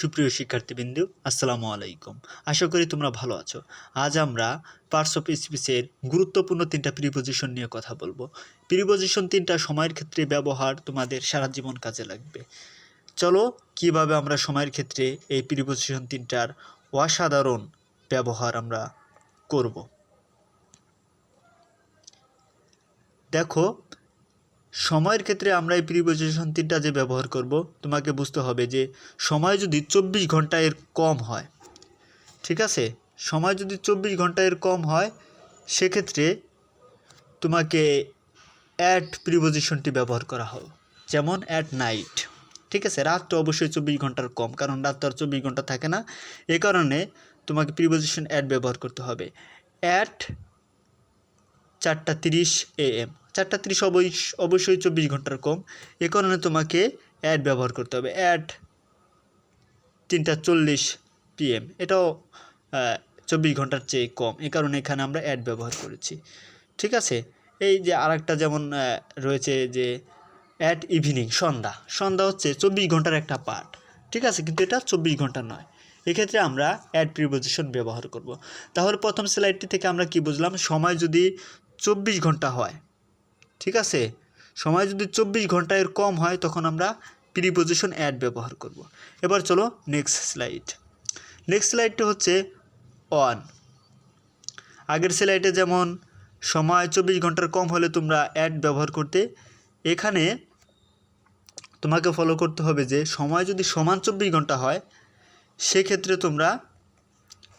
সুপ্রিয় শিক্ষার্থীবৃন্দ, আসসালামু আলাইকুম। আশা করি তোমরা ভালো আছো। আজ আমরা পার্টস অফ স্পিচের গুরুত্বপূর্ণ 3টা প্রিপোজিশন নিয়ে কথা বলবো। প্রিপোজিশন 3টা সময়ের ক্ষেত্রে ব্যবহার তোমাদের সারা জীবন কাজে লাগবে। চলো কিভাবে আমরা সময়ের ক্ষেত্রে এই প্রিপোজিশন 3টার অসাধারণ ব্যবহার আমরা করব। দেখো, সময়ের ক্ষেত্রে আমরা এই প্রিপোজিশন 3টা যে ব্যবহার করব, তোমাকে বুঝতে হবে যে সময় যদি 24 ঘন্টা এর কম হয়, ঠিক আছে, সময় যদি 24 ঘন্টা এর কম হয়, সেক্ষেত্রে তোমাকে অ্যাট প্রিপোজিশনটি ব্যবহার করা হবে। যেমন অ্যাট নাইট, ঠিক আছে। রাত তো অবশ্যই 24 ঘন্টার কম, কারণ রাত তো আর 24 ঘন্টা থাকে না। এই কারণে তোমাকে প্রিপোজিশন অ্যাট ব্যবহার করতে হবে। অ্যাট 4:30 AM, 4:30 অবশ্যই 24 ঘন্টার কম। এ কারণে তোমাকে অ্যাট ব্যবহার করতে হবে। অ্যাট 3:40 PM, এটাও 24 ঘন্টার চেয়ে কম। এ কারণে এখানে আমরা অ্যাট ব্যবহার করেছি, ঠিক আছে। এই যে আরেকটা যেমন রয়েছে যে অ্যাট ইভিনিং, সন্ধ্যা হচ্ছে 24 ঘন্টার একটা পার্ট, ঠিক আছে, কিন্তু এটা 24 ঘন্টা নয়। এক্ষেত্রে আমরা অ্যাট প্রিপোজিশন ব্যবহার করব। তাহলে প্রথম স্লাইডটি থেকে আমরা কি বুঝলাম? সময় যদি 24 ঘন্টা হয়, ঠিক আছে, সময় যদি 24 ঘন্টা এর কম হয়, তখন আমরা প্রিপোজিশন অ্যাট ব্যবহার করব। এবার চলো নেক্সট স্লাইডটা হচ্ছে অন। আগের স্লাইডে যেমন সময় 24 ঘন্টার কম হলে তোমরা অ্যাট ব্যবহার করতে, এখানে তোমাকে ফলো করতে হবে যে সময় যদি সমান 24 ঘন্টা হয়, সেক্ষেত্রে তোমরা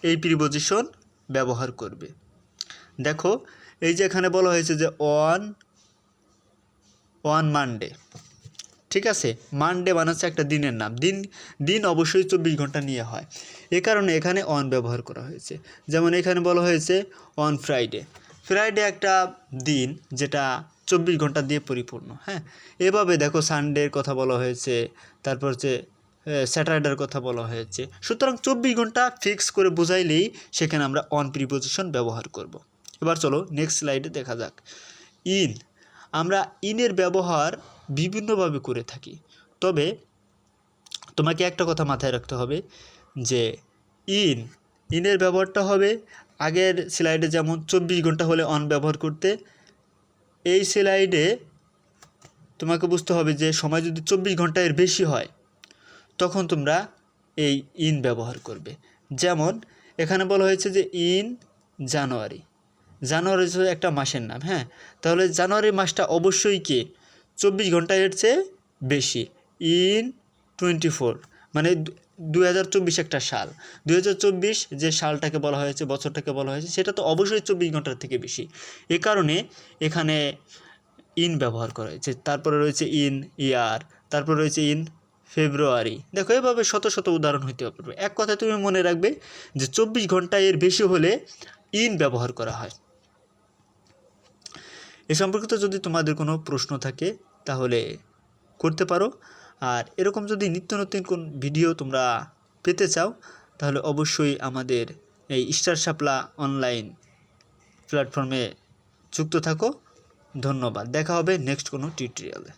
এই প্রিপোজিশন ব্যবহার করবে। দেখো, এই যে এখানে বলা হয়েছে যে অন মানডে, ঠিক আছে। মানডে বানাচ্ছে একটা দিনের নাম। দিন অবশ্যই 24 ঘন্টা নিয়ে হয়, এ কারণে এখানে অন ব্যবহার করা হয়েছে। যেমন এখানে বলা হয়েছে অন ফ্রাইডে একটা দিন যেটা 24 ঘন্টা দিয়ে পরিপূর্ণ। হ্যাঁ, এভাবে দেখো সানডের কথা বলা হয়েছে, তারপর হচ্ছে স্যাটারডের কথা বলা হয়েছে। সুতরাং 24 ঘন্টা ফিক্স করে বোঝাইলেই সেখানে আমরা অন প্রিপোজিশন ব্যবহার করব। এবার চলো নেক্সট স্লাইডে দেখা যাক। ইন, আমরা ইনের ব্যবহার বিভিন্নভাবে করে থাকি, তবে তোমাকে একটা কথা মাথায় রাখতে হবে যে ইনের ব্যবহারটা হবে আগের স্লাইডে যেমন 24 ঘন্টা হলে অন ব্যবহার করতে, এই স্লাইডে তোমাকে বুঝতে হবে যে সময় যদি 24 ঘন্টা এর বেশি হয়, তখন তোমরা এই ইন ব্যবহার করবে। যেমন এখানে বলা হয়েছে যে ইন জানুয়ারি হচ্ছে একটা মাসের নাম। হ্যাঁ, তাহলে জানুয়ারি মাসটা অবশ্যই কি 24 ঘন্টা এর চেয়ে বেশি। ইন 24, মানে 2024 একটা সাল, 2024 যে সালটাকে বলা হয়েছে, বছরটাকে বলা হয়েছে, সেটা তো অবশ্যই 24 ঘন্টার থেকে বেশি। এ কারণে এখানে ইন ব্যবহার করা হয়েছে। তারপরে রয়েছে ইন ইয়ার, তারপর রয়েছে ইন ফেব্রুয়ারি। দেখো, এভাবে শত শত উদাহরণ হইতে পারবে। এক কথায় তুমি মনে রাখবে যে 24 ঘন্টা এর বেশি হলে ইন ব্যবহার করা হয়। এ সম্পর্কিত যদি তোমাদের কোনো প্রশ্ন থাকে তাহলে করতে পারো। আর এরকম যদি নিত্য নতুন কোন ভিডিও তোমরা পেতে চাও, তাহলে অবশ্যই আমাদের এই স্টার শাপলা অনলাইন প্ল্যাটফর্মে যুক্ত থাকো। ধন্যবাদ। দেখা হবে নেক্সট কোনো টিউটোরিয়ালে।